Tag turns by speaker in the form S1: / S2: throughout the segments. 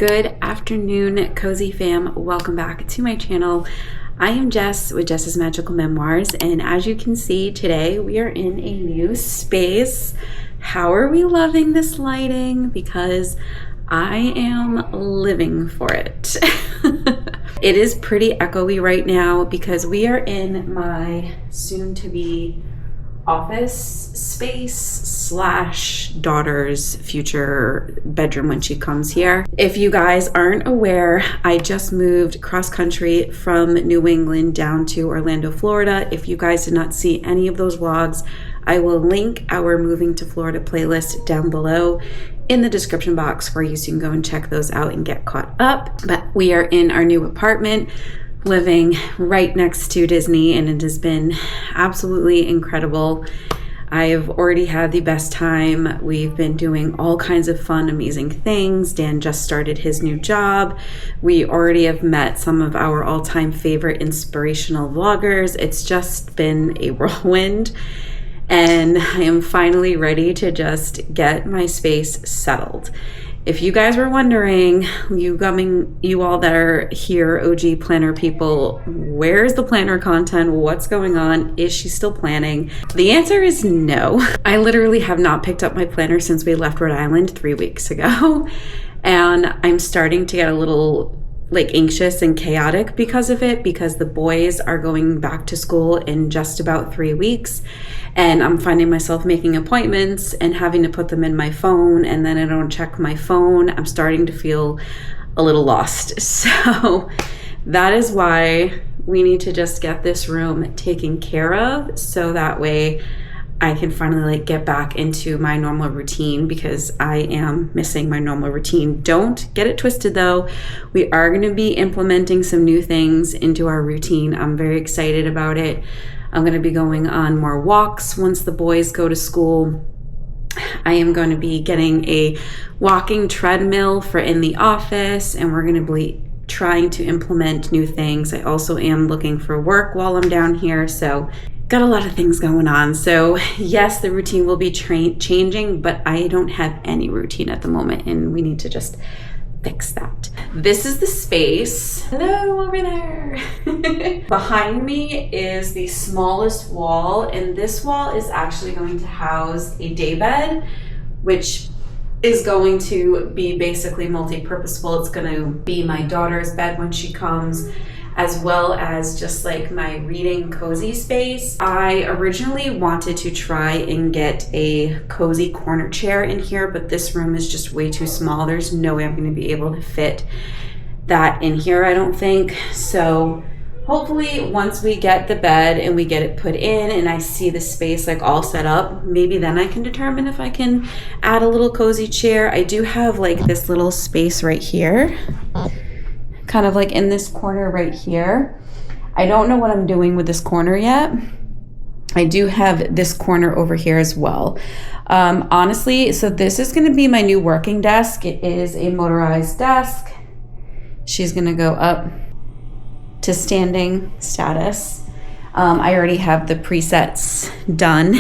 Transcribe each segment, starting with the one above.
S1: Good afternoon, Cozy fam. Welcome back to my channel. I am Jess with Jess's Magical Memoirs, and as you can see today, we are in a new space. How are we loving this lighting? Because I am living for it. It is pretty echoey right now because we are in my soon-to-be office space slash daughter's future bedroom when she comes here. If you guys aren't aware, I just moved cross country from New England down to Orlando, Florida. If you guys did not see any of those vlogs, I will link our moving to Florida playlist down below in the description box for you, so you can go and check those out and get caught up. But we are in our new apartment, living right next to Disney, and it has been absolutely incredible. I've already had the best time. We've been doing all kinds of fun, amazing things. Dan just started his new job. We already have met some of our all-time favorite inspirational vloggers. It's just been a whirlwind, and I am finally ready to just get my space settled. If you guys were wondering, you all that are here, OG planner people, where's the planner content? What's going on? Is she still planning? The answer is no. I literally have not picked up my planner since we left Rhode Island 3 weeks ago. And I'm starting to get a little anxious and chaotic because of it, because the boys are going back to school in just about 3 weeks. And I'm finding myself making appointments and having to put them in my phone, and then I don't check my phone. I'm starting to feel a little lost. So that is why we need to just get this room taken care of, so that way I can finally get back into my normal routine, because I am missing my normal routine. Don't get it twisted though. We are going to be implementing some new things into our routine. I'm very excited about it. I'm going to be going on more walks once the boys go to school. I am going to be getting a walking treadmill for in the office, and we're going to be trying to implement new things. I also am looking for work while I'm down here, so got a lot of things going on. So yes, the routine will be changing, but I don't have any routine at the moment, and we need to just fix that. This is the space. Hello over there. Behind me is the smallest wall, and this wall is actually going to house a day bed, which is going to be basically multi-purposeful. It's going to be my daughter's bed when she comes, as well as just my reading cozy space. I originally wanted to try and get a cozy corner chair in here, but this room is just way too small. There's no way I'm going to be able to fit that in here, I don't think. So hopefully once we get the bed and we get it put in and I see the space all set up, maybe then I can determine if I can add a little cozy chair. I do have this little space right here, kind of in this corner right here. I don't know what I'm doing with this corner yet. I do have this corner over here as well. Honestly, so this is going to be my new working desk. It is a motorized desk. She's going to go up to standing status. I already have the presets done.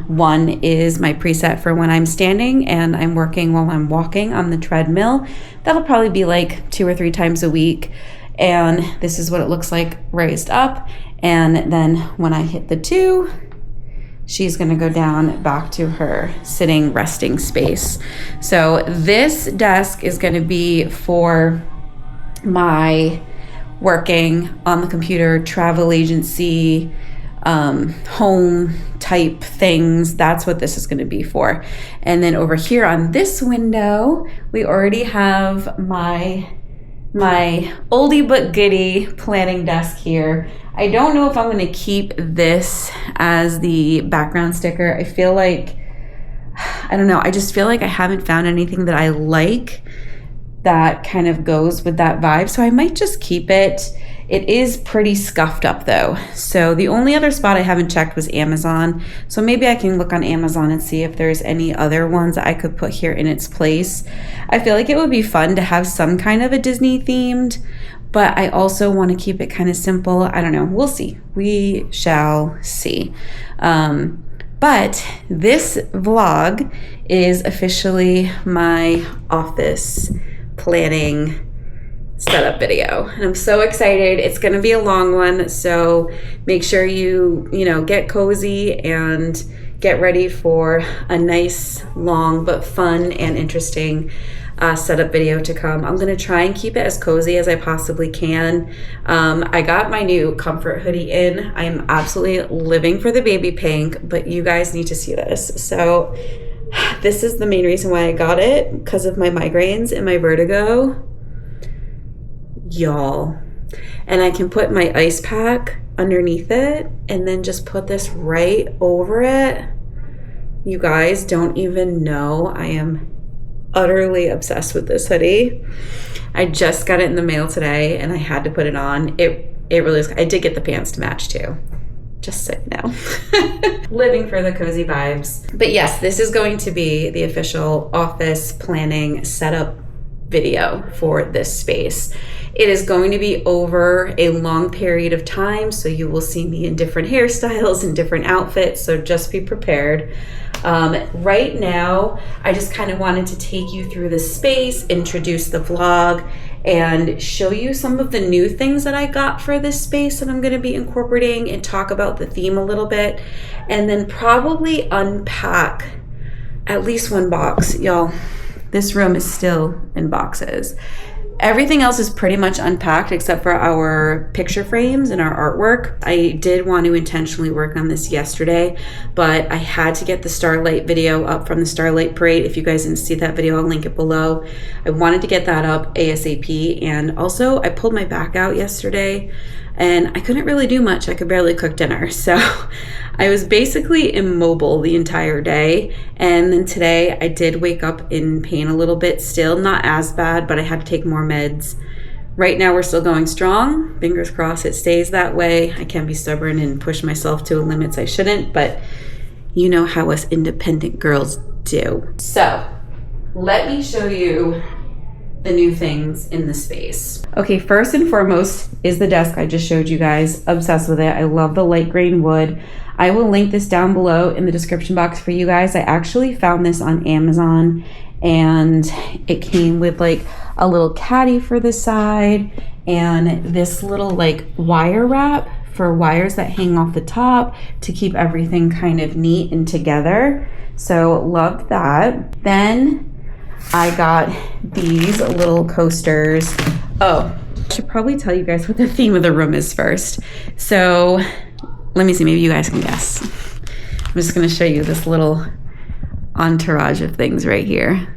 S1: One is my preset for when I'm standing and I'm working while I'm walking on the treadmill. That'll probably be 2 or 3 times a week. And this is what it looks like raised up. And then when I hit the 2, she's gonna go down back to her sitting resting space. So this desk is gonna be for my working on the computer, travel agency, home type things. That's what this is going to be for. And then over here on this window, we already have my oldie but goodie planning desk here. I don't know if I'm going to keep this as the background sticker. I feel I don't know. I just feel I haven't found anything that I like that kind of goes with that vibe. So I might just keep it. It is pretty scuffed up though. So the only other spot I haven't checked was Amazon. So maybe I can look on Amazon and see if there's any other ones that I could put here in its place. I feel it would be fun to have some kind of a Disney themed, but I also want to keep it kind of simple. I don't know. We'll see. We shall see. But this vlog is officially my office planning setup video, and I'm so excited. It's going to be a long one, so make sure you get cozy and get ready for a nice, long but fun and interesting setup video to come. I'm going to try and keep it as cozy as I possibly can. I got my new comfort hoodie in. I am absolutely living for the baby pink, but you guys need to see this. So this is the main reason why I got it, because of my migraines and my vertigo, y'all. And I can put my ice pack underneath it and then just put this right over it. You guys don't even know I am utterly obsessed with this hoodie. I just got it in the mail today and I had to put it on. It really is. I did get the pants to match too, just so you know. Living for the cozy vibes. But yes, this is going to be the official office planning setup video for this space. It is going to be over a long period of time, so you will see me in different hairstyles and different outfits, so just be prepared. Right now, I just kind of wanted to take you through the space, introduce the vlog, and show you some of the new things that I got for this space that I'm going to be incorporating, and talk about the theme a little bit, and then probably unpack at least one box. Y'all, this room is still in boxes. Everything else is pretty much unpacked except for our picture frames and our artwork. I did want to intentionally work on this yesterday, but I had to get the Starlight video up from the Starlight Parade. If you guys didn't see that video, I'll link it below. I wanted to get that up ASAP, and also I pulled my back out yesterday and I couldn't really do much. I could barely cook dinner. So I was basically immobile the entire day. And then today I did wake up in pain a little bit still, not as bad, but I had to take more meds. Right now we're still going strong. Fingers crossed it stays that way. I can be stubborn and push myself to limits I shouldn't, but you know how us independent girls do. So let me show you the new things in the space. Okay, first and foremost is the desk I just showed you guys. Obsessed with it. I love the light grain wood. I will link this down below in the description box for you guys. I actually found this on Amazon, and it came with like a little caddy for the side and this little like wire wrap for wires that hang off the top to keep everything kind of neat and together. So loved that. Then I got these little coasters. Oh, I should probably tell you guys what the theme of the room is first. So let me see, maybe you guys can guess. I'm just gonna show you this little entourage of things right here.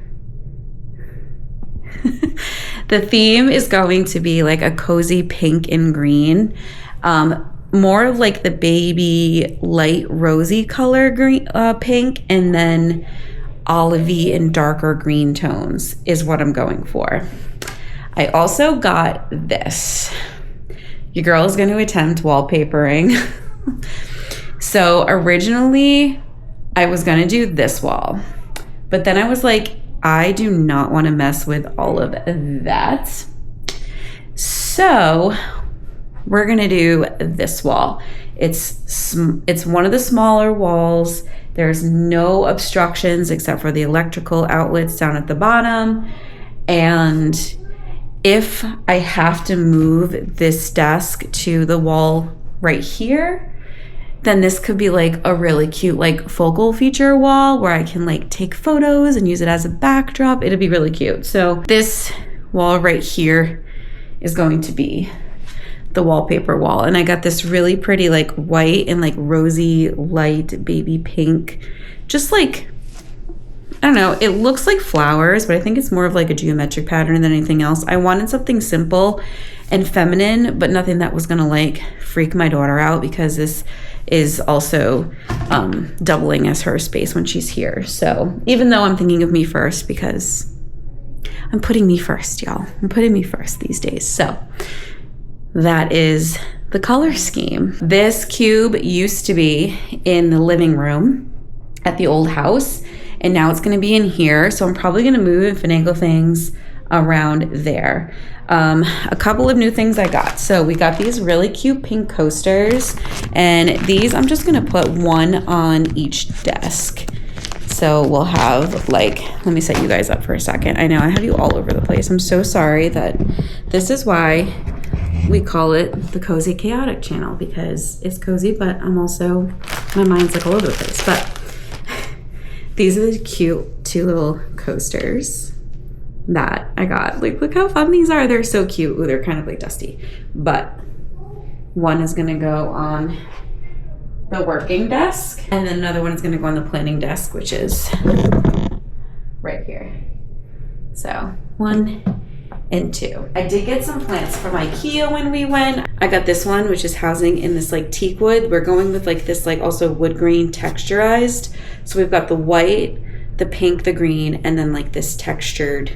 S1: The theme is going to be like a cozy pink and green. More of like the baby light rosy color green, pink, and then olivey and darker green tones is what I'm going for. I also got this. Your girl is going to attempt wallpapering. So originally I was going to do this wall, but then I was like, I do not want to mess with all of that. So we're going to do this wall. It's one of the smaller walls. There's no obstructions except for the electrical outlets down at the bottom. And if I have to move this desk to the wall right here, then this could be like a really cute like focal feature wall where I can like take photos and use it as a backdrop. It'd be really cute. So this wall right here is going to be the wallpaper wall, and I got this really pretty like white and like rosy light baby pink, just like, I don't know, it looks like flowers, but I think it's more of like a geometric pattern than anything else. I wanted something simple and feminine, but nothing that was gonna like freak my daughter out, because this is also doubling as her space when she's here. So even though I'm thinking of me first, because I'm putting me first, y'all. I'm putting me first these days. So that is the color scheme. This cube used to be in the living room at the old house, and now it's gonna be in here. So I'm probably gonna move and finagle things around there. A couple of new things I got. So we got these really cute pink coasters, and these I'm just gonna put one on each desk. So we'll have like, let me set you guys up for a second. I know I have you all over the place. I'm so sorry that this is why we call it the Cozy Chaotic channel, because it's cozy, but I'm also, my mind's like all over the place. But these are the cute 2 little coasters that I got. Like, look how fun these are. They're so cute. Ooh, they're kind of like dusty. But one is gonna go on the working desk, and then another one is gonna go on the planning desk, which is right here. So 1 and 2. I did get some plants from IKEA when we went. I got this one, which is housing in this like teak wood. We're going with like this like also wood grain texturized. So we've got the white, the pink, the green, and then like this textured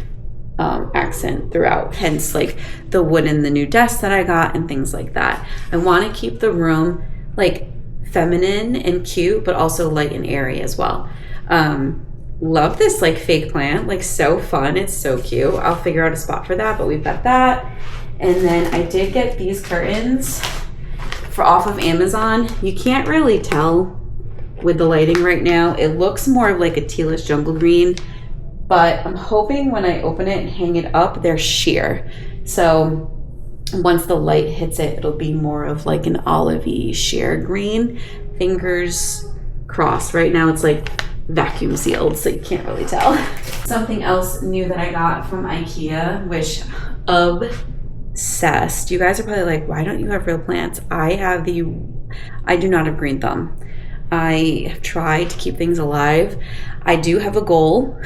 S1: accent throughout, hence like the wood in the new desk that I got and things like that. I want to keep the room like feminine and cute, but also light and airy as well. Love this like fake plant, like so fun. It's so cute. I'll figure out a spot for that, but we've got that. And then I did get these curtains for off of Amazon. You can't really tell with the lighting right now. It looks more of like a tealish jungle green, but I'm hoping when I open it and hang it up, they're sheer. So once the light hits it, it'll be more of like an olivey sheer green. Fingers crossed. Right now it's like vacuum sealed, so you can't really tell. Something else new that I got from IKEA, which obsessed. You guys are probably like, why don't you have real plants? I do not have green thumb. I have tried to keep things alive. I do have a goal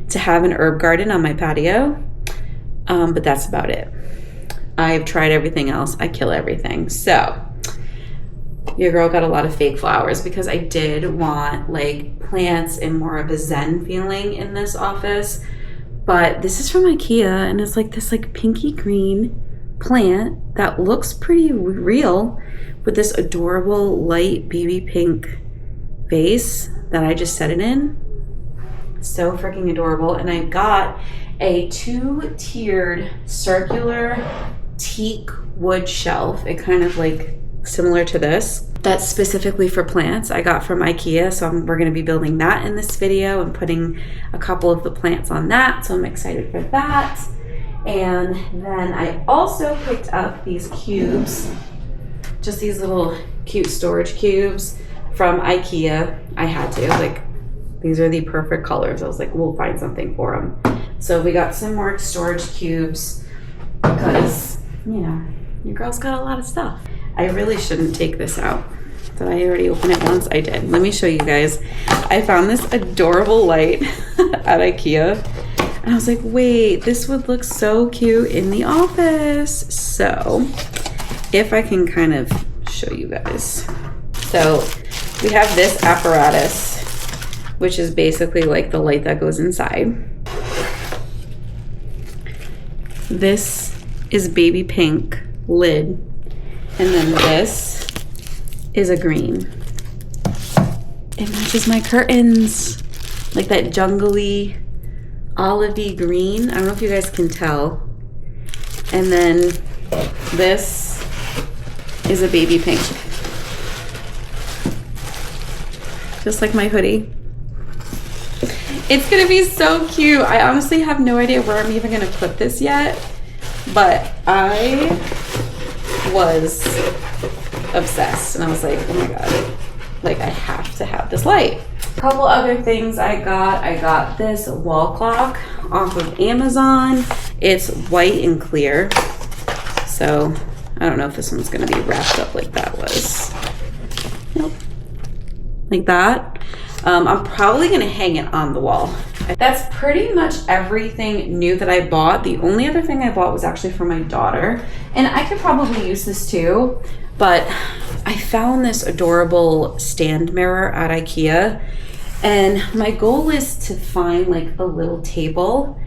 S1: to have an herb garden on my patio, but that's about it. I've tried everything else. I kill everything. So your girl got a lot of fake flowers because I did want like plants and more of a zen feeling in this office. But this is from IKEA, and it's like this like pinky green plant that looks pretty real with this adorable light baby pink vase that I just set it in. So freaking adorable. And I got a 2-tiered circular teak wood shelf. It kind of like similar to this. That's specifically for plants. I got from IKEA, so we're going to be building that in this video and putting a couple of the plants on that. So I'm excited for that. And then I also picked up these cubes, just these little cute storage cubes from IKEA. I had to, like, these are the perfect colors. I was like, we'll find something for them. So we got some more storage cubes because, you know, your girl's got a lot of stuff. I really shouldn't take this out. Did I already open it once? I did. Let me show you guys. I found this adorable light at IKEA. And I was like, wait, this would look so cute in the office. So if I can kind of show you guys. So we have this apparatus, which is basically like the light that goes inside. This is baby pink lid. And then this is a green. It matches my curtains. Like that jungly, olivey green. I don't know if you guys can tell. And then this is a baby pink. Just like my hoodie. It's gonna be so cute. I honestly have no idea where I'm even gonna put this yet, but I was obsessed and I was like, oh my god, like I have to have this light. A couple other things I got this wall clock off of Amazon. It's white and clear, so I don't know if this one's gonna be wrapped up like that was. Nope, like that. I'm probably gonna hang it on the wall. That's pretty much everything new that I bought. The only other thing I bought was actually for my daughter, and I could probably use this too, but I found this adorable stand mirror at IKEA, and my goal is to find like a little table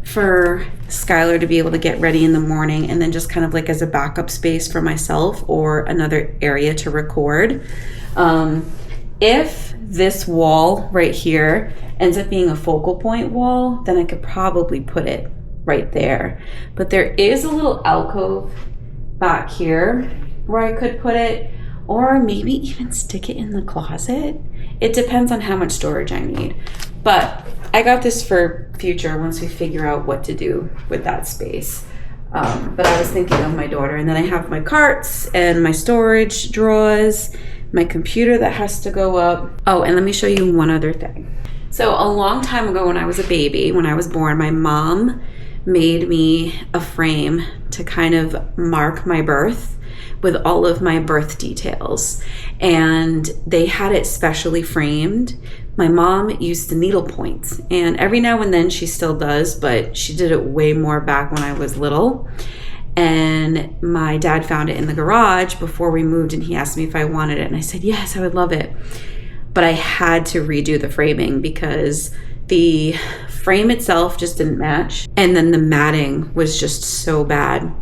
S1: for Skylar to be able to get ready in the morning, and then just kind of like as a backup space for myself or another area to record. If this wall right here ends up being a focal point wall, then I could probably put it right there. But there is a little alcove back here where I could put it, or maybe even stick it in the closet It depends on how much storage I need. But I got this for future once we figure out what to do with that space. But I was thinking of my daughter, and then I have my carts and my storage drawers, my computer that has to go up. Oh, and let me show you one other thing. So a long time ago when I was a baby, when I was born, my mom made me a frame to kind of mark my birth with all of my birth details. And they had it specially framed. My mom used the needle points, and every now and then she still does, but she did it way more back when I was little. And my dad found it in the garage before we moved, and he asked me if I wanted it, and I said yes, I would love it. But I had to redo the framing because the frame itself just didn't match, and then the matting was just so bad.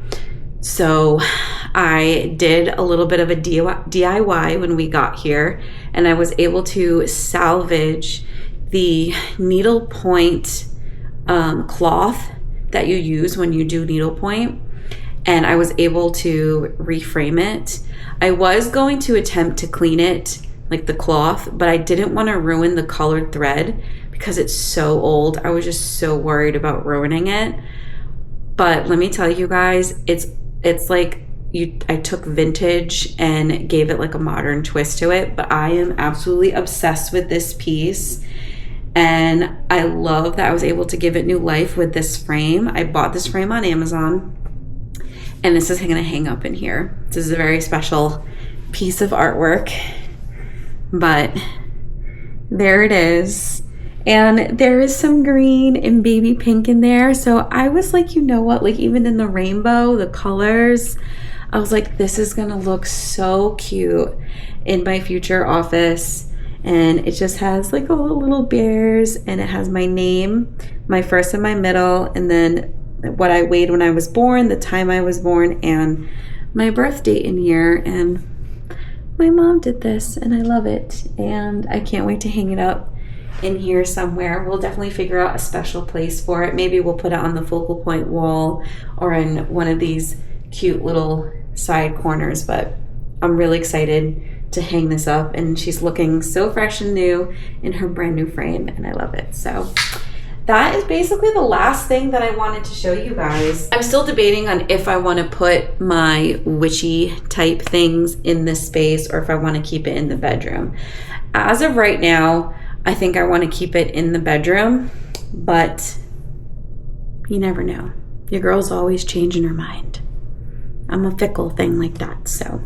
S1: So I did a little bit of a DIY when we got here, and I was able to salvage the needle point cloth that you use when you do needlepoint, and I was able to reframe it. I was going to attempt to clean it, like the cloth, but I didn't want to ruin the colored thread because it's so old. I was just so worried about ruining it. But let me tell you guys, it's like I took vintage and gave it like a modern twist to it. But I am absolutely obsessed with this piece, and I love that I was able to give it new life with this frame. I bought this frame on Amazon, and this is gonna hang up in here. This is a very special piece of artwork, but there it is. And there is some green and baby pink in there. So I was like, you know what, like even in the rainbow, the colors, I was like, this is gonna look so cute in my future office. And it just has like all the little bears, and it has my name, my first and my middle, and then what I weighed when I was born, the time I was born, and my birth date in here. And my mom did this, and I love it. And I can't wait to hang it up in here somewhere. We'll definitely figure out a special place for it. Maybe we'll put it on the focal point wall or in one of these cute little side corners, but I'm really excited to hang this up, and she's looking so fresh and new in her brand new frame, and I love it. So that is basically the last thing that I wanted to show you guys. I'm still debating on if I want to put my witchy type things in this space or if I want to keep it in the bedroom. As of right now, I think I want to keep it in the bedroom, but you never know. Your girl's always changing her mind. I'm a fickle thing like that, so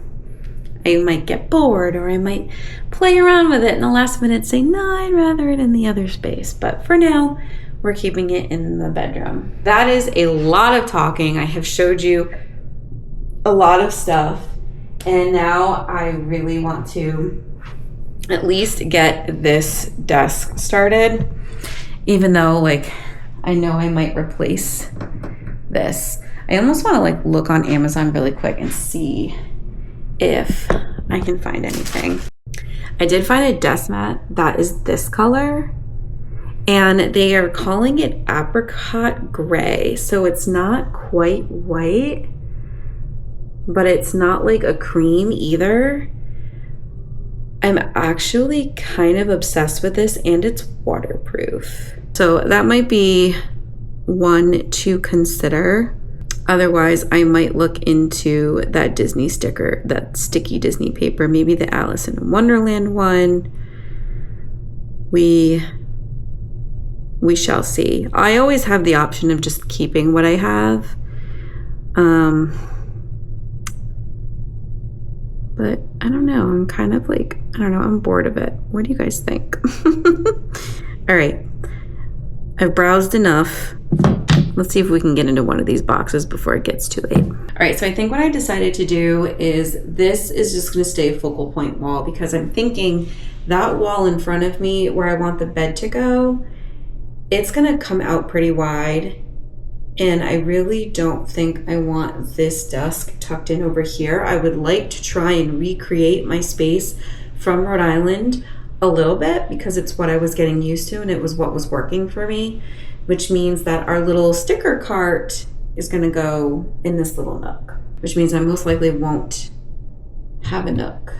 S1: I might get bored, or I might play around with it in the last minute, say, no, I'd rather it in the other space. But for now, we're keeping it in the bedroom. That is a lot of talking. I have showed you a lot of stuff, and now I really want to at least get this desk started, even though like I know I might replace this. I almost want to like look on Amazon really quick and see if I can find anything. I did find a desk mat that is this color, and they are calling it apricot gray, so it's not quite white, but it's not like a cream either. I'm actually kind of obsessed with this, and it's waterproof. So that might be one to consider. Otherwise, I might look into that Disney sticker, that sticky Disney paper, maybe the Alice in Wonderland one. We shall see. I always have the option of just keeping what I have. But I don't know. I'm kind of like, I don't know. I'm bored of it. What do you guys think? All right. I've browsed enough. Let's see if we can get into one of these boxes before it gets too late. All right. So I think what I decided to do is this is just going to stay a focal point wall, because I'm thinking that wall in front of me where I want the bed to go, it's going to come out pretty wide. And I really don't think I want this desk tucked in over here. I would like to try and recreate my space from Rhode Island a little bit, because it's what I was getting used to and it was what was working for me, which means that our little sticker cart is going to go in this little nook, which means I most likely won't have a nook.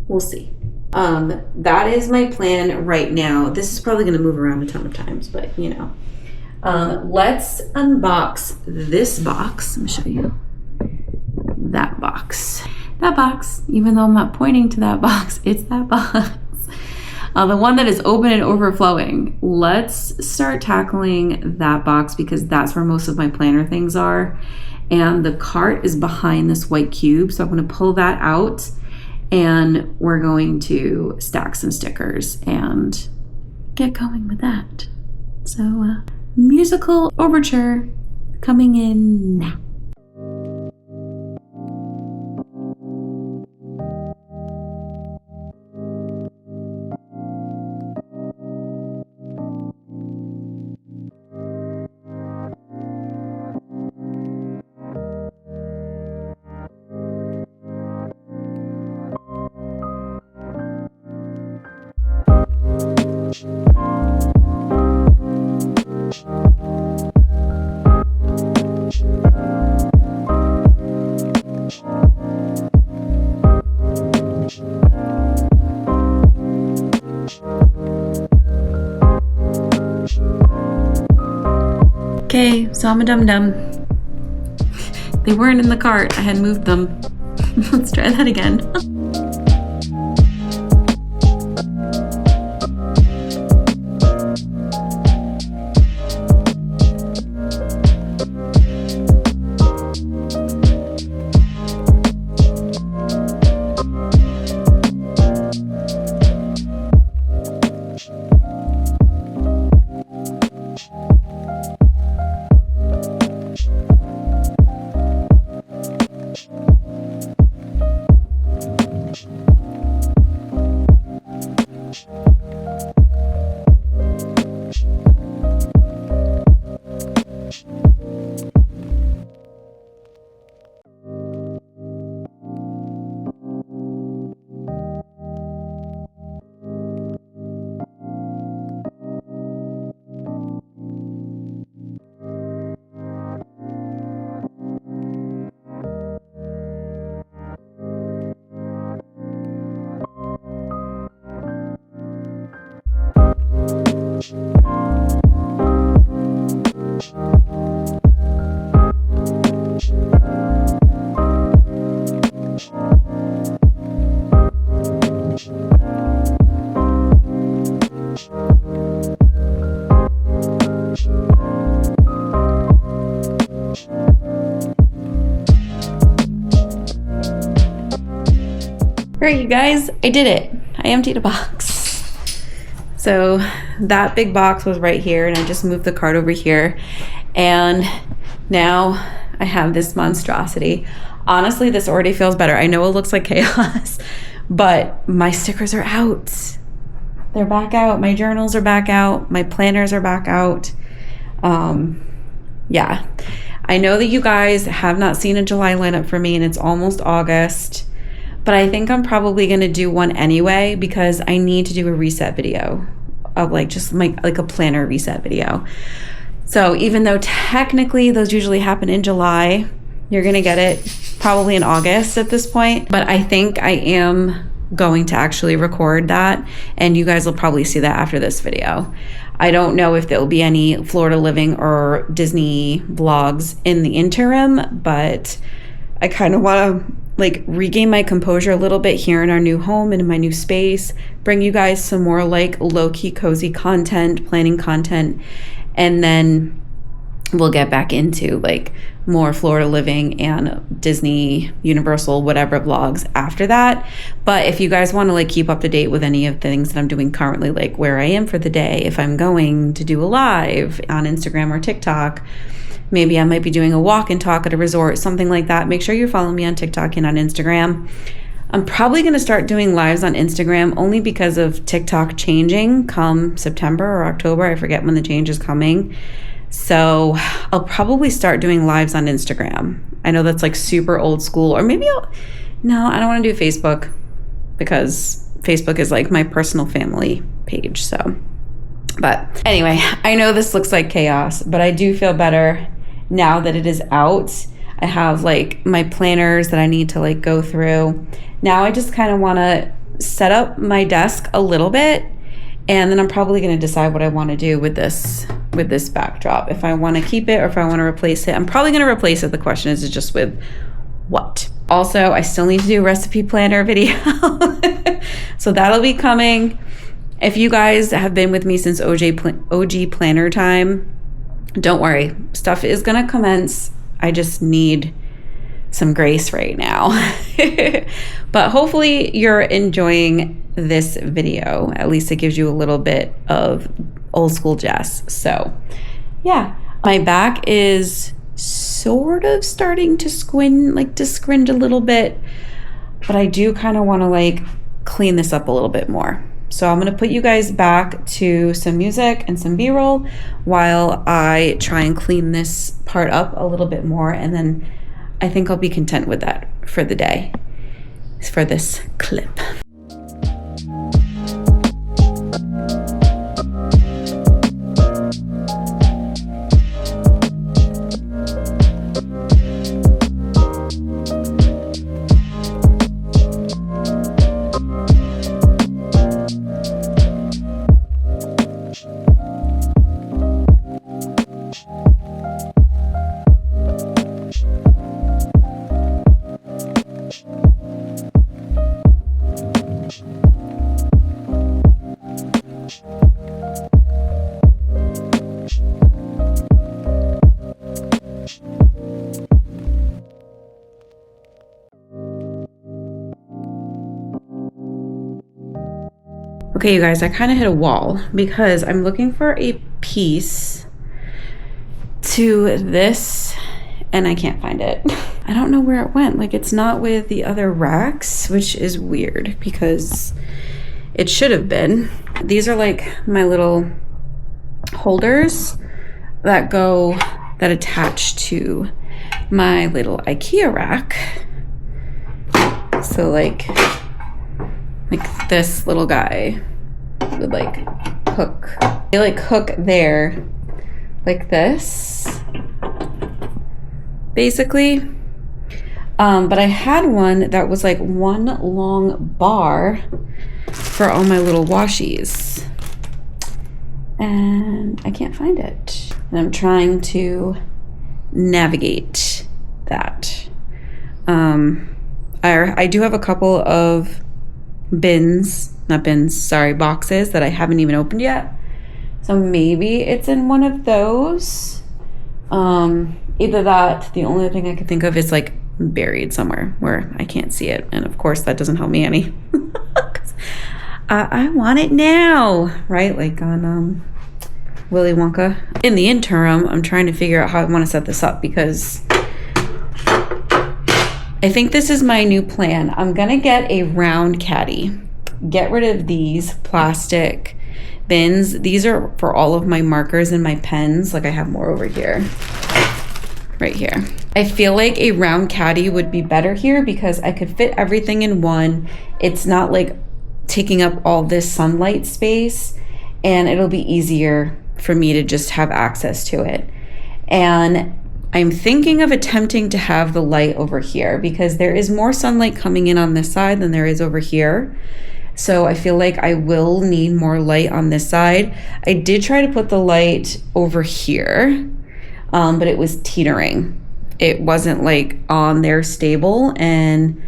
S1: We'll see. That is my plan right now. This is probably going to move around a ton of times, but you know. Let's unbox this box. Let me show you that box. That box, even though I'm not pointing to that box, it's that box. The one that is open and overflowing. Let's start tackling that box because that's where most of my planner things are. And the cart is behind this white cube. So I'm going to pull that out and we're going to stack some stickers and get going with that. So, musical overture coming in now. Okay, so I'm a dum-dum. They weren't in the cart, I had moved them. Let's try that again. Alright, you guys, I did it. I emptied a box. So that big box was right here and I just moved the cart over here and now I have this monstrosity. Honestly, this already feels better. I know it looks like chaos, but my stickers are out. They're back out. My journals are back out. My planners are back out. Yeah. I know that you guys have not seen a July lineup for me and it's almost August. But I think I'm probably going to do one anyway because I need to do a reset video of like a planner reset video. So even though technically those usually happen in July, you're going to get it probably in August at this point. But I think I am going to actually record that and you guys will probably see that after this video. I don't know if there will be any Florida Living or Disney vlogs in the interim, but I kind of want to like regain my composure a little bit here in our new home and in my new space, bring you guys some more like low-key cozy content, planning content, and then we'll get back into like more Florida Living and Disney, Universal, whatever vlogs after that. But if you guys want to like keep up to date with any of the things that I'm doing currently, like where I am for the day, if I'm going to do a live on Instagram or TikTok, maybe I might be doing a walk and talk at a resort, something like that. Make sure you follow me on TikTok and on Instagram. I'm probably going to start doing lives on Instagram only because of TikTok changing come September or October. I forget when the change is coming. So I'll probably start doing lives on Instagram. I know that's like super old school, or maybe no, I don't want to do Facebook because Facebook is like my personal family page. So, but anyway, I know this looks like chaos, but I do feel better now that it is out. I have like my planners that I need to like go through. Now I just kind of want to set up my desk a little bit, and then I'm probably going to decide what I want to do with this backdrop. If I want to keep it or if I want to replace it. I'm probably going to replace it. The question is just with what. Also, I still need to do a recipe planner video. So that'll be coming. If you guys have been with me since OG planner time, don't worry. Stuff is going to commence. I just need some grace right now. But hopefully you're enjoying this video. At least it gives you a little bit of old school Jess. So yeah, my back is sort of starting to scringe a little bit, but I do kind of want to like clean this up a little bit more. So I'm going to put you guys back to some music and some B-roll while I try and clean this part up a little bit more, and then I think I'll be content with that for the day, for this clip. Okay, you guys, I kind of hit a wall because I'm looking for a piece to this and I can't find it. I don't know where it went. Like, it's not with the other racks, which is weird because it should have been. These are like my little holders that attach to my little IKEA rack. So like this little guy would like hook. They like hook there like this, basically. But I had one that was like one long bar for all my little washies, and I can't find it. And I'm trying to navigate that. I do have a couple of boxes that I haven't even opened yet. So maybe it's in one of those. Either that, the only thing I can think of is like buried somewhere where I can't see it. And of course that doesn't help me any. I want it now, right? Like on Willy Wonka. In the interim, I'm trying to figure out how I want to set this up because I think this is my new plan. I'm gonna get a round caddy. Get rid of these plastic bins. These are for all of my markers and my pens. Like I have more over here, right here. I feel like a round caddy would be better here because I could fit everything in one. It's not like taking up all this sunlight space, and it'll be easier for me to just have access to it. And I'm thinking of attempting to have the light over here because there is more sunlight coming in on this side than there is over here. So I feel like I will need more light on this side. I did try to put the light over here, but it was teetering. It wasn't like on there stable, and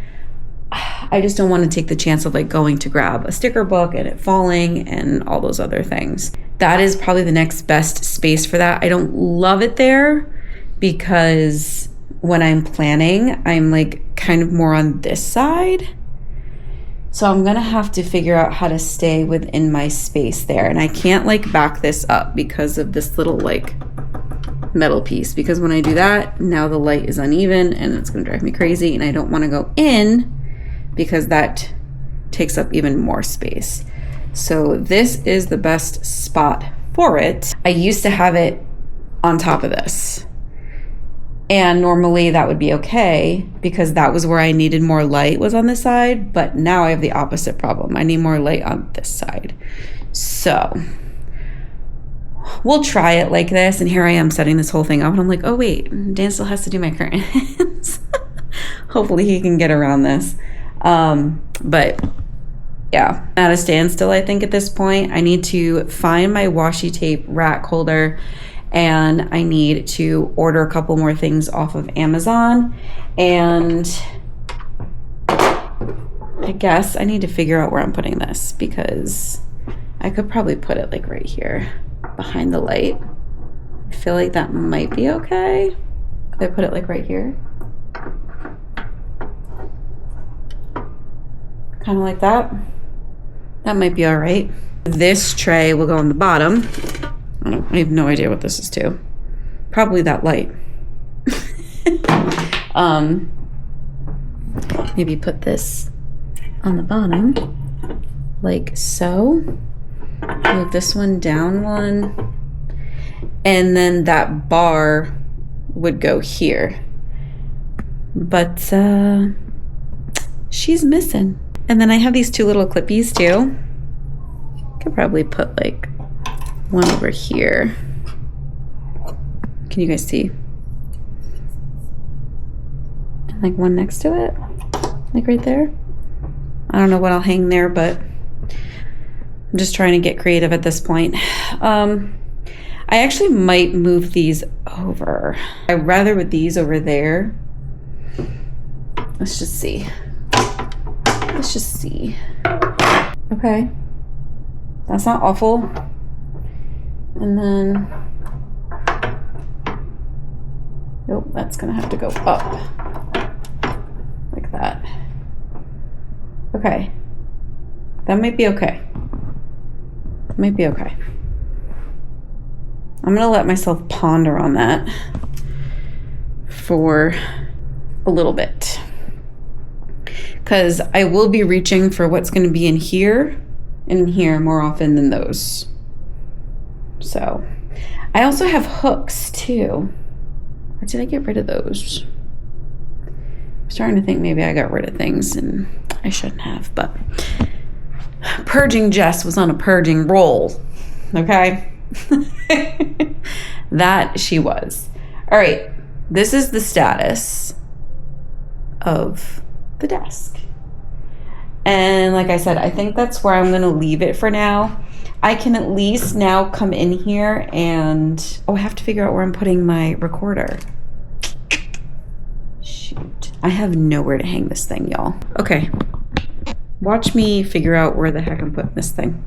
S1: I just don't want to take the chance of like going to grab a sticker book and it falling and all those other things. That is probably the next best space for that. I don't love it there because when I'm planning, I'm like kind of more on this side. So I'm gonna have to figure out how to stay within my space there. And I can't like back this up because of this little like metal piece, because when I do that, now the light is uneven and it's gonna drive me crazy, and I don't wanna go in because that takes up even more space. So this is the best spot for it. I used to have it on top of this, and normally that would be okay because that was where I needed more light, was on this side, but now I have the opposite problem. I need more light on this side. So we'll try it like this, and here I am setting this whole thing up, and I'm like, oh wait, Dan still has to do my curtains. Hopefully he can get around this. But yeah, at a standstill, I think, at this point. I need to find my washi tape rack holder, and I need to order a couple more things off of Amazon. And I guess I need to figure out where I'm putting this, because I could probably put it like right here behind the light. I feel like that might be okay. Could I put it like right here? Kind of like that. That might be all right. This tray will go on the bottom. I have no idea what this is to. Probably that light. Maybe put this on the bottom, like so. Move this one down one. And then that bar would go here. But she's missing. And then I have these two little clippies too. Could probably put like one over here. Can you guys see? And like one next to it, like right there. I don't know what I'll hang there, but I'm just trying to get creative at this point. I actually might move these over. I'd rather with these over there. Let's just see. Let's just see. Okay. That's not awful. And then, nope, that's gonna have to go up. Like that. Okay. That might be okay. Might be okay. I'm gonna let myself ponder on that for a little bit, because I will be reaching for what's going to be in here and here more often than those. So I also have hooks too. Or did I get rid of those? I'm starting to think maybe I got rid of things and I shouldn't have, but Purging Jess was on a purging roll. Okay. That she was. All right. This is the status of the desk. And like I said, I think that's where I'm going to leave it for now. I can at least now come in here and, oh, I have to figure out where I'm putting my recorder. Shoot. I have nowhere to hang this thing, y'all. Okay. Watch me figure out where the heck I'm putting this thing.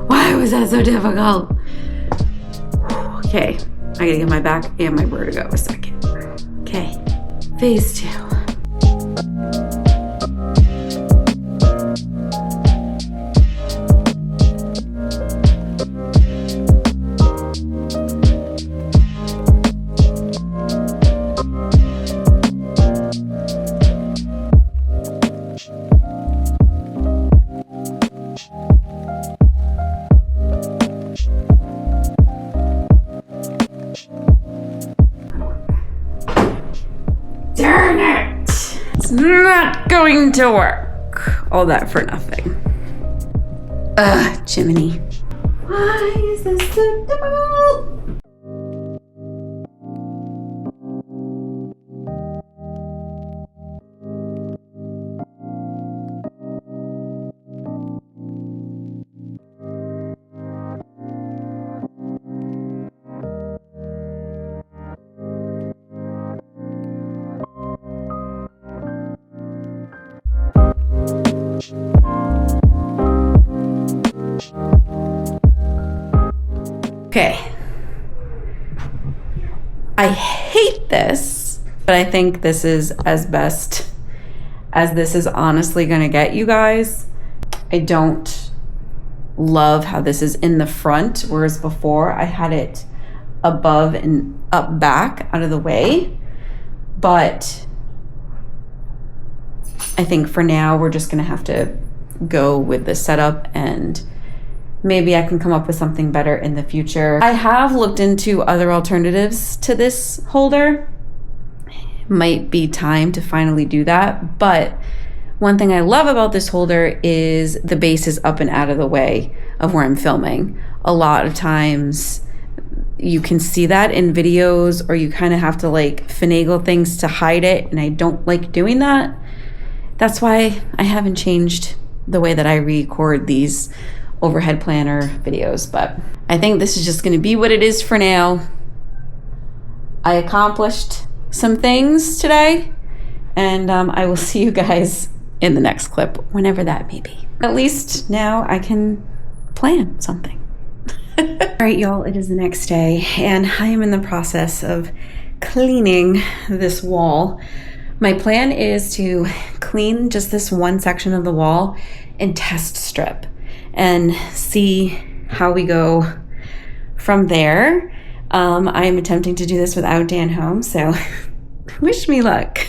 S1: Why was that so difficult? Okay, I gotta get my back and my vertigo a second. Okay, phase 2. Darn it! It's not going to work. All that for nothing. Ugh, Jiminy. Why is this so difficult? Okay. I hate this, but I think this is as best as this is honestly gonna get, you guys. I don't love how this is in the front, whereas before I had it above and up back out of the way. but I think for now we're just gonna have to go with this setup, and maybe I can come up with something better in the future. I have looked into other alternatives to this holder. Might be time to finally do that, but one thing I love about this holder is the base is up and out of the way of where I'm filming. A lot of times you can see that in videos, or you kind of have to like finagle things to hide it, and I don't like doing that. That's why I haven't changed the way that I record these overhead planner videos, but I think this is just going to be what it is for now. I accomplished some things today, and I will see you guys in the next clip, whenever that may be. At least now I can plan something. All right, y'all, it is the next day, and I am in the process of cleaning this wall. My plan is to clean just this one section of the wall and test strip and see how we go from there. I'm attempting to do this without Dan home, so wish me luck.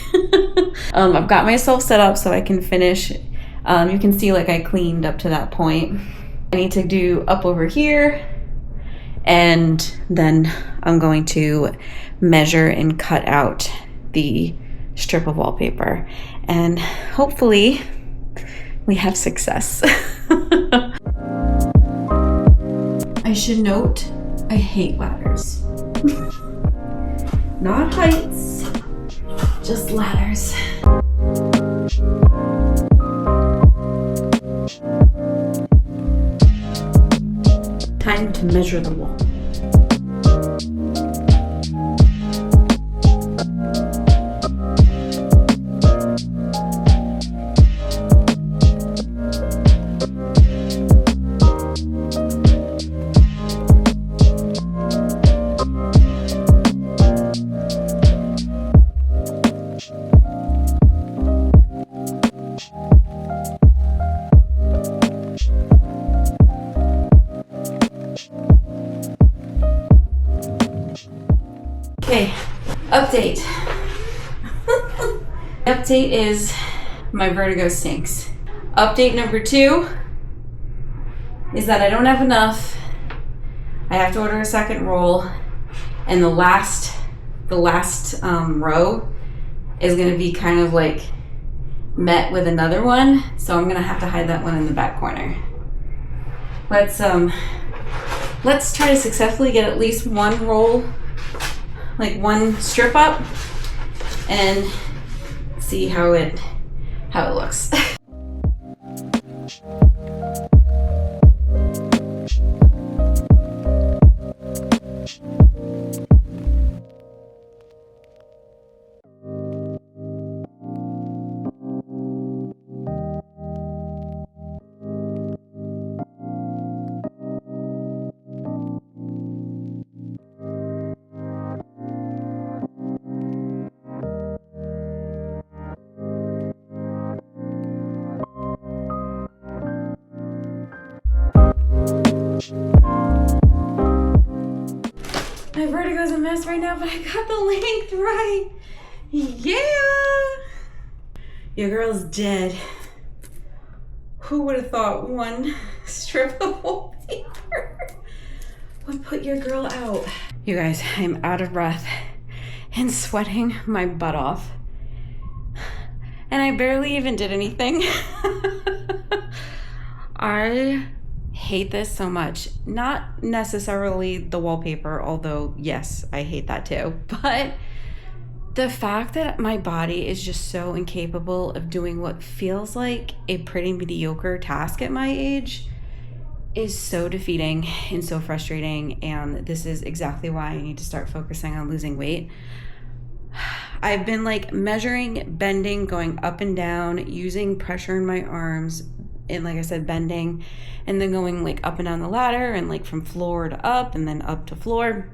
S1: I've got myself set up so I can finish. You can see like I cleaned up to that point. I need to do up over here, and then I'm going to measure and cut out the strip of wallpaper, and hopefully we have success. I should note, I hate ladders. Not heights, just ladders. Time to measure the wall. Okay, update. Update is my vertigo stinks. Update number 2 is that I don't have enough. I have to order a second roll, and the last row is going to be kind of like met with another one, so I'm going to have to hide that one in the back corner. Let's try to successfully get at least one roll, like one strip up, and see how it looks. My vertigo's a mess right now, but I got the length right. Yeah! Your girl's dead. Who would have thought one strip of wallpaper would put your girl out? You guys, I'm out of breath and sweating my butt off. And I barely even did anything. I hate this so much. Not necessarily the wallpaper, although yes, I hate that too, but the fact that my body is just so incapable of doing what feels like a pretty mediocre task at my age is so defeating and so frustrating, and this is exactly why I need to start focusing on losing weight. I've been like measuring, bending, going up and down, using pressure in my arms, and like I said, bending, and then going like up and down the ladder, and like from floor to up and then up to floor,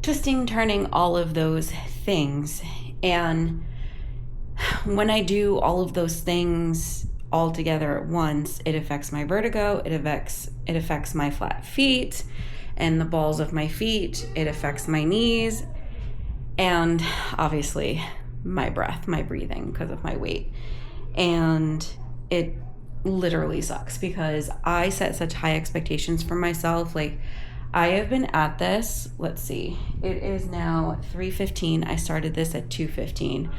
S1: twisting, turning, all of those things. And when I do all of those things all together at once, it affects my vertigo, it affects my flat feet and the balls of my feet, it affects my knees. and obviously my breathing because of my weight. And it literally sucks because I set such high expectations for myself. Like, I have been at this, let's see, it is now 3:15. I started this at 2:15.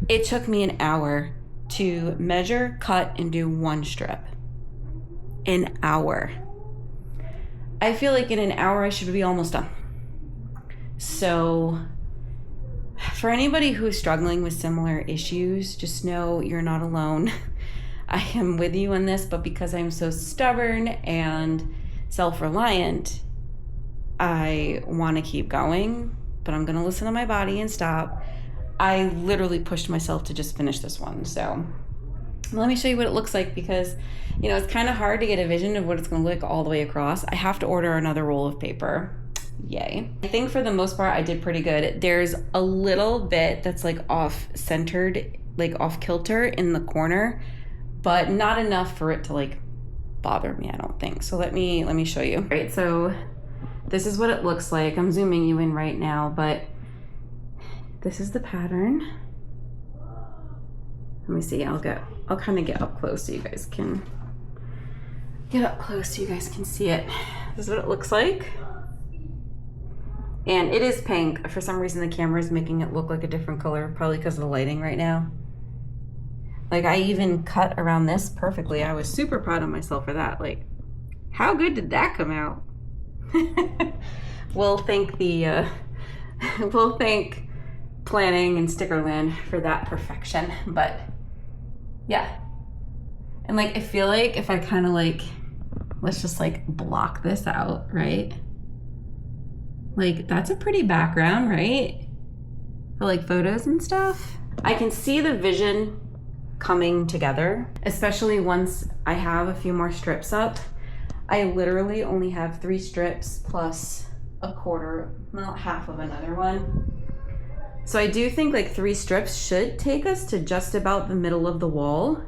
S1: It took me an hour to measure, cut, and do one strip. An hour. I feel like in an hour I should be almost done. So for anybody who is struggling with similar issues, just know you're not alone. I am with you on this, but because I'm so stubborn and self-reliant, I want to keep going, but I'm going to listen to my body and stop. I literally pushed myself to just finish this one. So let me show you what it looks like, because, you know, it's kind of hard to get a vision of what it's going to look all the way across. I have to order another roll of paper. Yay. I think for the most part, I did pretty good. There's a little bit that's like off centered, like off kilter in the corner, but not enough for it to like bother me, I don't think. So let me show you. All right, so this is what it looks like. I'm zooming you in right now, but this is the pattern. Let me see, I'll kind of get up close so you guys can see it. This is what it looks like. And it is pink. For some reason, the camera is making it look like a different color, probably because of the lighting right now. Like, I even cut around this perfectly. I was super proud of myself for that. Like, how good did that come out? We'll thank planning and Stickerland for that perfection. But yeah. And like, I feel like if I kind of like, let's just like block this out, right? Like, that's a pretty background, right? For like photos and stuff. I can see the vision coming together, especially once I have a few more strips up. I literally only have 3 strips plus a quarter, well, half of another one. So I do think like 3 strips should take us to just about the middle of the wall.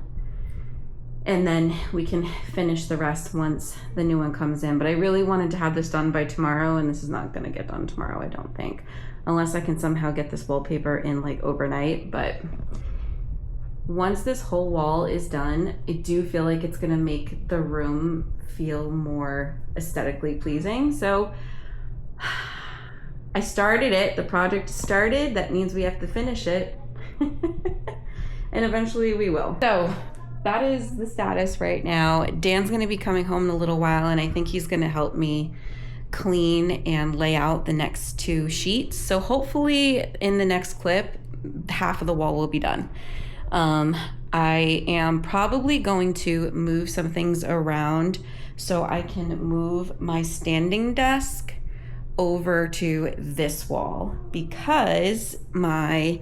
S1: And then we can finish the rest once the new one comes in. But I really wanted to have this done by tomorrow, and this is not gonna get done tomorrow, I don't think. Unless I can somehow get this wallpaper in like overnight. But once this whole wall is done, I do feel like it's gonna make the room feel more aesthetically pleasing. So I started it, the project started, that means we have to finish it. And eventually we will. So that is the status right now. Dan's gonna be coming home in a little while, and I think he's gonna help me clean and lay out the next 2 sheets. So hopefully in the next clip, half of the wall will be done. I am probably going to move some things around so I can move my standing desk over to this wall, because my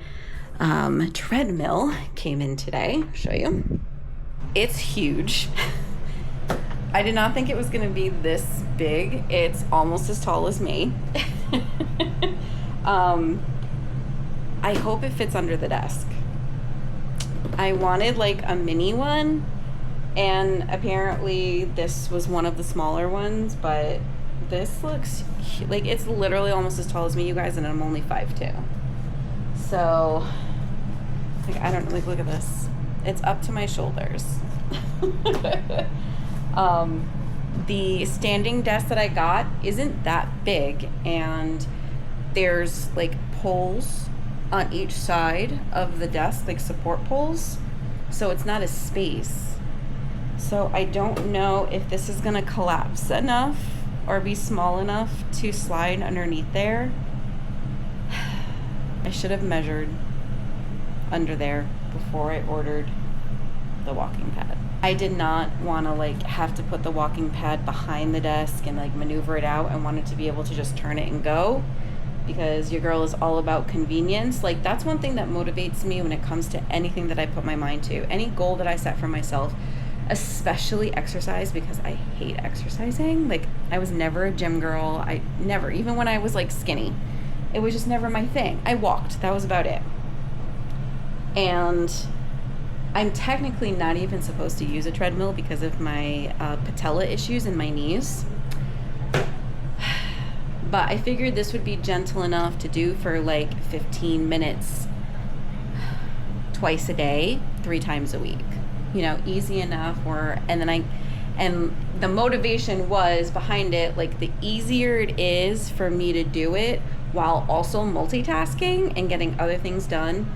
S1: treadmill came in today. I'll show you. It's huge. I did not think it was gonna be this big. It's almost as tall as me. I hope it fits under the desk. I wanted like a mini one, and apparently this was one of the smaller ones, but this looks like it's literally almost as tall as me, you guys, and I'm only 5'2". So, like, I don't know, like, look at this. It's up to my shoulders. The standing desk that I got isn't that big, and there's like poles on each side of the desk, like support poles, so it's not a space. So I don't know if this is gonna collapse enough or be small enough to slide underneath there. I should have measured under there before I ordered the walking pad. I did not want to like have to put the walking pad behind the desk and like maneuver it out. I wanted to be able to just turn it and go, because your girl is all about convenience. Like, that's one thing that motivates me when it comes to anything that I put my mind to, any goal that I set for myself, especially exercise, because I hate exercising. Like, I was never a gym girl. I never, even when I was like skinny, it was just never my thing. I walked, that was about it. And I'm technically not even supposed to use a treadmill because of my patella issues in my knees. but I figured this would be gentle enough to do for like 15 minutes twice a day, 3 times a week. You know, easy enough. And the motivation was behind it, like the easier it is for me to do it while also multitasking and getting other things done,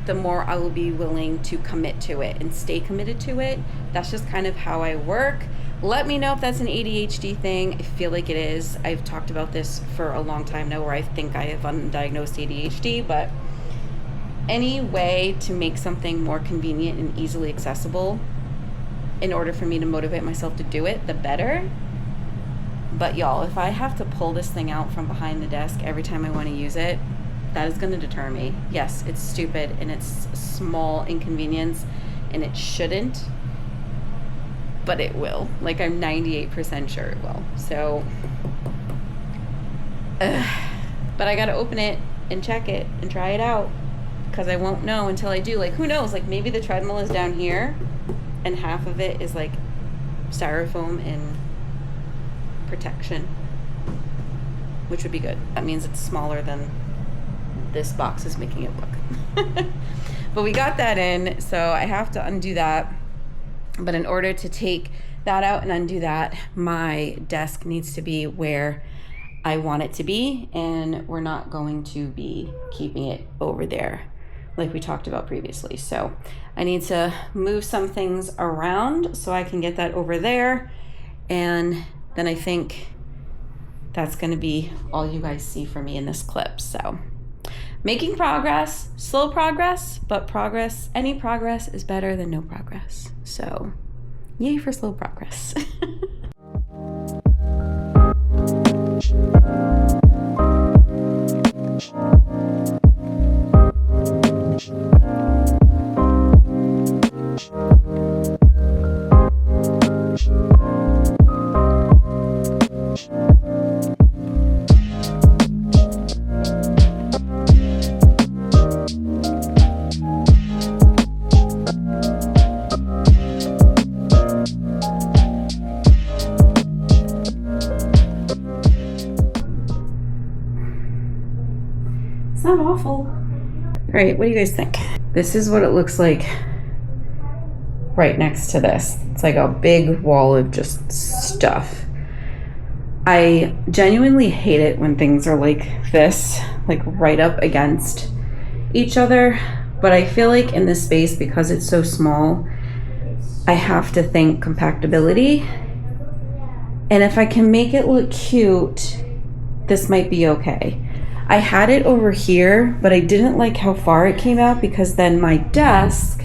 S1: the more I will be willing to commit to it and stay committed to it. That's just kind of how I work. Let me know if that's an ADHD thing. I feel like it is. I've talked about this for a long time now where I think I have undiagnosed ADHD, but any way to make something more convenient and easily accessible in order for me to motivate myself to do it, the better. But y'all, if I have to pull this thing out from behind the desk every time I want to use it, that is going to deter me. Yes, it's stupid and it's a small inconvenience and it shouldn't, but it will. Like, I'm 98% sure it will. So, but I got to open it and check it and try it out, because I won't know until I do. Like, who knows? Like, maybe the treadmill is down here and half of it is like styrofoam and protection, which would be good. That means it's smaller than this box is making it look. But we got that in, so I have to undo that. But in order to take that out and undo that, my desk needs to be where I want it to be, and we're not going to be keeping it over there like we talked about previously. So I need to move some things around so I can get that over there, and then I think that's going to be all you guys see from me in this clip. So making progress, slow progress, but progress, any progress is better than no progress. So yay for slow progress. It's not awful. All right, what do you guys think? This is what it looks like right next to this. It's like a big wall of just stuff. I genuinely hate it when things are like this, like right up against each other. But I feel like in this space, because it's so small, I have to think compactability. And if I can make it look cute, this might be okay. I had it over here, but I didn't like how far it came out, because then my desk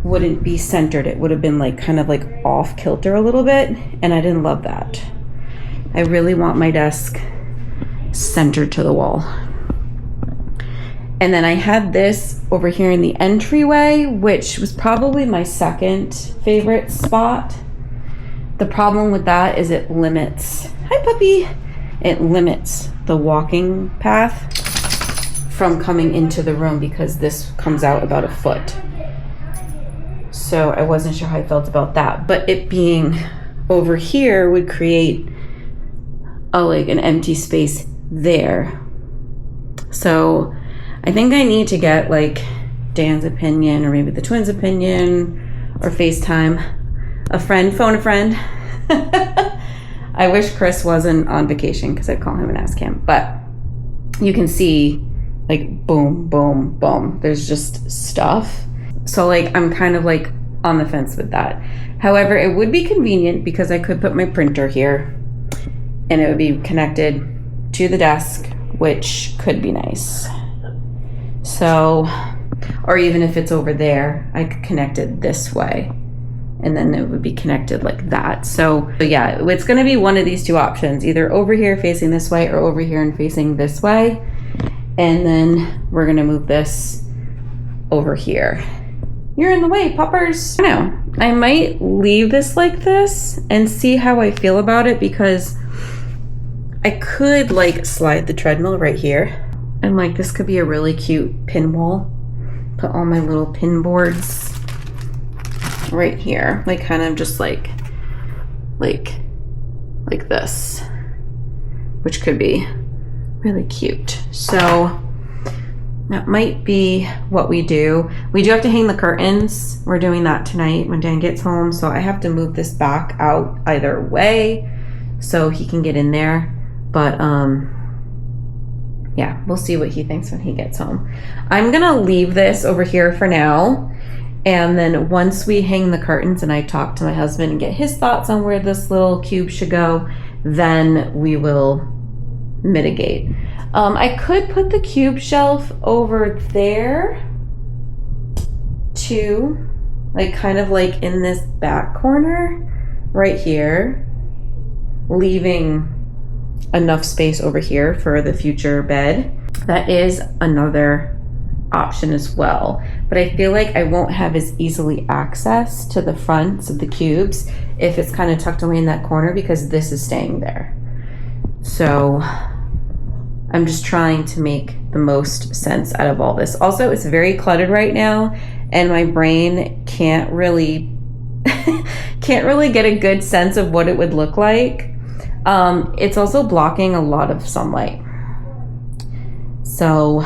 S1: wouldn't be centered. It would have been like kind of like off kilter a little bit, and I didn't love that. I really want my desk centered to the wall. And then I had this over here in the entryway, which was probably my second favorite spot. The problem with that is it limits, hi puppy, it limits the walking path from coming into the room, because this comes out about a foot. So I wasn't sure how I felt about that, but it being over here would create like an empty space there. So I think I need to get like Dan's opinion, or maybe the twins' opinion, or FaceTime a friend, phone a friend. I wish Chris wasn't on vacation, because I'd call him and ask him. But you can see like boom, boom, boom. There's just stuff. So like I'm kind of like on the fence with that. However, it would be convenient because I could put my printer here and it would be connected to the desk, which could be nice. So, or even if it's over there, I could connect it this way, and then it would be connected like that. So yeah, it's gonna be one of these two options, either over here facing this way or over here and facing this way. And then we're gonna move this over here. You're in the way, puppers. I know, I might leave this like this and see how I feel about it, because I could like slide the treadmill right here. And like this could be a really cute pin wall. Put all my little pin boards right here, like kind of just like this. which could be really cute. So that might be what we do. We do have to hang the curtains. We're doing that tonight when Dan gets home. So I have to move this back out either way so he can get in there. But yeah, we'll see what he thinks when he gets home. I'm gonna leave this over here for now. And then once we hang the curtains and I talk to my husband and get his thoughts on where this little cube should go, then we will mitigate. I could put the cube shelf over there too, like kind of like in this back corner right here, leaving enough space over here for the future bed. That is another option as well, but I feel like I won't have as easily access to the fronts of the cubes if it's kind of tucked away in that corner, because this is staying there. So I'm just trying to make the most sense out of all this. Also, it's very cluttered right now, and my brain can't really get a good sense of what it would look like. It's also blocking a lot of sunlight, so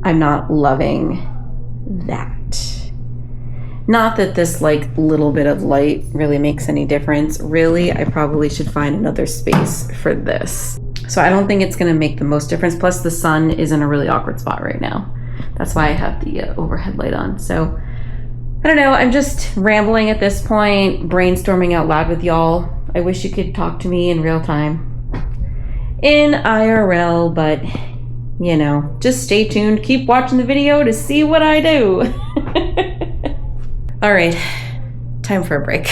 S1: I'm not loving that. Not that this like little bit of light really makes any difference. Really, I probably should find another space for this. So I don't think it's gonna make the most difference. Plus the sun is in a really awkward spot right now. That's why I have the overhead light on. So I don't know, I'm just rambling at this point, brainstorming out loud with y'all. I wish you could talk to me in real time, in IRL, but you know, just stay tuned. Keep watching the video to see what I do. All right, time for a break.